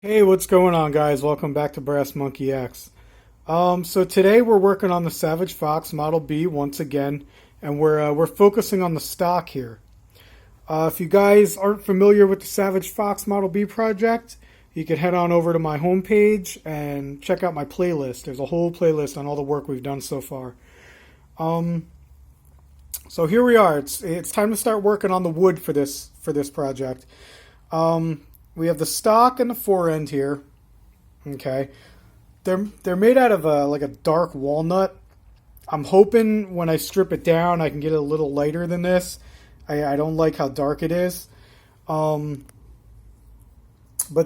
Hey, what's going on, guys? Welcome back to Brass Monkey X. So today we're working on the Savage Fox Model B once again, and we're focusing on the stock here. If you guys aren't familiar with the Savage Fox Model B project, you can head on over to my homepage and check out my playlist. There's a whole playlist on all the work we've done so far. So here we are. It's time to start working on the wood for this project. We have the stock and the forend here. Okay, they're made out of like a dark walnut. I'm hoping when I strip it down, I can get it a little lighter than this. I don't like how dark it is. But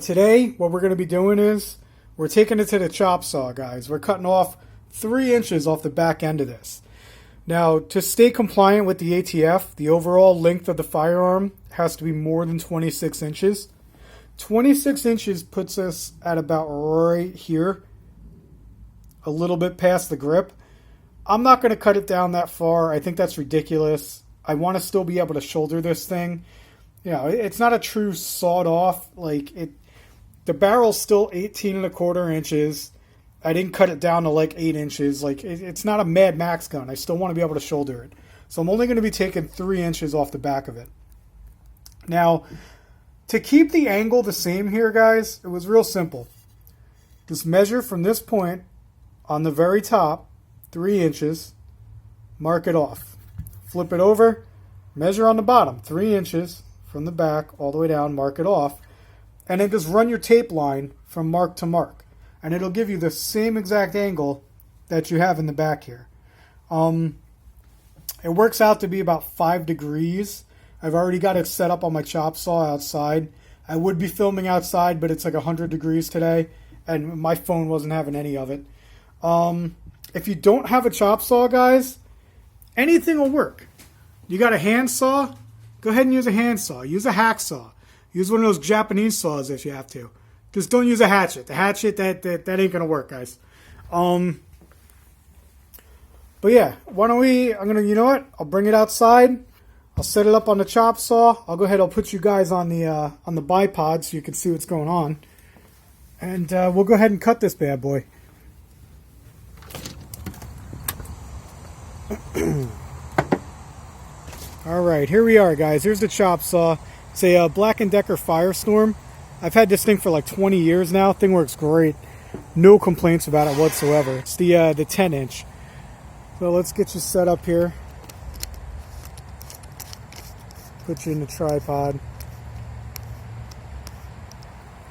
today, what we're going to be doing is we're taking it to the chop saw, guys. We're cutting off 3 inches off the back end of this. Now, to stay compliant with the ATF, the overall length of the firearm has to be more than 26 inches. 26 inches puts us at about right here, a little bit past the grip. I'm not going to cut it down that far. I think that's ridiculous. I want to still be able to shoulder this thing. You know, it's not a true sawed off. The barrel's still 18¼ inches. I didn't cut it down to like 8 inches. It's not a Mad Max gun. I still want to be able to shoulder it. So I'm only going to be taking 3 inches off the back of it. Now, to keep the angle the same here, guys, it was real simple. Just measure from this point on the very top, 3 inches, mark it off. Flip it over, measure on the bottom, 3 inches from the back all the way down, mark it off, and then just run your tape line from mark to mark. And it'll give you the same exact angle that you have in the back here. It works out to be about 5 degrees. I've already got it set up on my chop saw outside. I would be filming outside, but it's like 100 degrees today, and my phone wasn't having any of it. If you don't have a chop saw, guys, anything will work. You got a hand saw? Go ahead and use a hand saw. Use a hacksaw. Use one of those Japanese saws if you have to. Just don't use a hatchet. The hatchet, that ain't going to work, guys. But yeah, you know what? I'll bring it outside. I'll set it up on the chop saw. I'll go ahead. I'll put you guys on the bipod so you can see what's going on, and we'll go ahead and cut this bad boy. All right, here we are, guys. Here's the chop saw. It's a Black & Decker Firestorm. I've had this thing for like 20 years now. Thing works great. No complaints about it whatsoever. It's the 10-inch. So let's get you set up here. Put you in the tripod.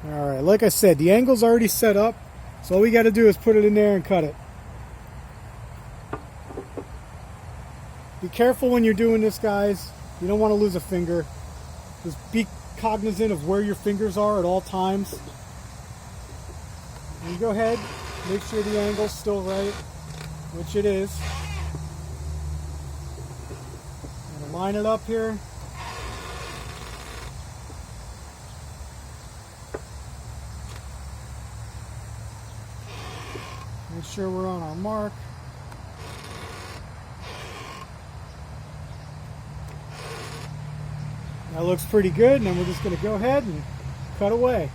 Alright, like I said, the angle's already set up, so all we got to do is put it in there and cut it. Be careful when you're doing this, guys. You don't want to lose a finger. Just be cognizant of where your fingers are at all times. And you go ahead, make sure the angle's still right, which it is. I'm going to line it up here. Make sure we're on our mark. That looks pretty good, and then we're just going to go ahead and cut away.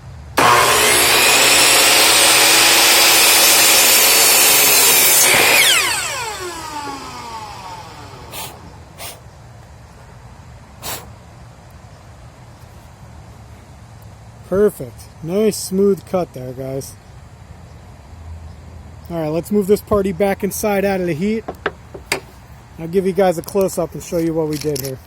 Perfect. Nice smooth cut there, guys. Alright, let's move this party back inside out of the heat. I'll give you guys a close-up and show you what we did here.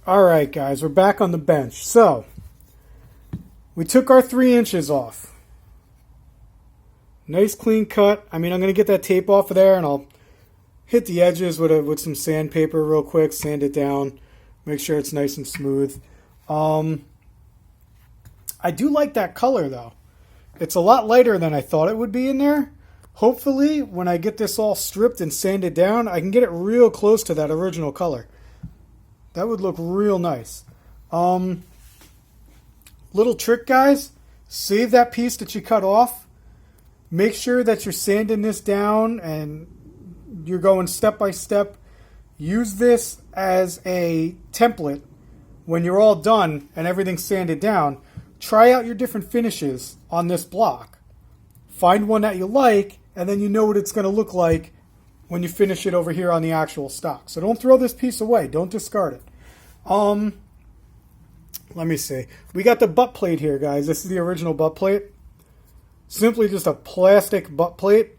Alright, guys, we're back on the bench. So, we took our 3 inches off. Nice clean cut. I mean, I'm going to get that tape off of there, and I'll hit the edges with some sandpaper real quick, sand it down, make sure it's nice and smooth. I do like that color, though. It's a lot lighter than I thought it would be in there. Hopefully, when I get this all stripped and sanded down, I can get it real close to that original color. That would look real nice. Little trick, guys. Save that piece that you cut off. Make sure that you're sanding this down and you're going step by step. Use this as a template when you're all done and everything's sanded down. Try out your different finishes on this block. Find one that you like, and then you know what it's going to look like when you finish it over here on the actual stock. So don't throw this piece away. Don't discard it. Let me see. We got the butt plate here, guys. This is the original butt plate. Simply just a plastic butt plate.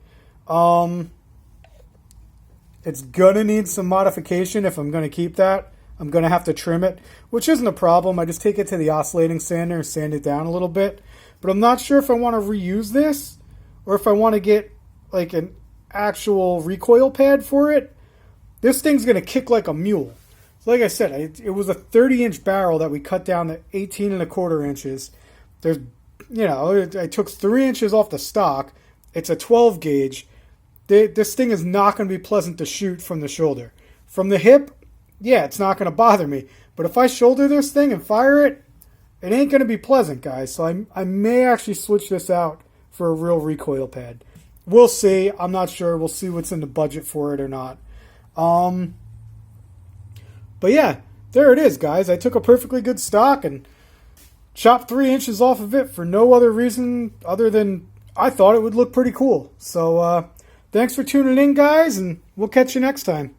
It's going to need some modification if I'm going to keep that. I'm going to have to trim it, which isn't a problem. I just take it to the oscillating sander and sand it down a little bit. But I'm not sure if I want to reuse this or if I want to get like an actual recoil pad for it. This thing's going to kick like a mule. So like I said, it was a 30-inch barrel that we cut down to 18 1/4 inches. There's, I took 3 inches off the stock. It's a 12 gauge. This thing is not going to be pleasant to shoot from the shoulder. From the hip, yeah, it's not going to bother me. But if I shoulder this thing and fire it, it ain't going to be pleasant, guys. So I may actually switch this out for a real recoil pad. We'll see. I'm not sure. We'll see what's in the budget for it or not. But yeah, there it is, guys. I took a perfectly good stock and chopped 3 inches off of it for no other reason other than I thought it would look pretty cool. So, thanks for tuning in, guys, and we'll catch you next time.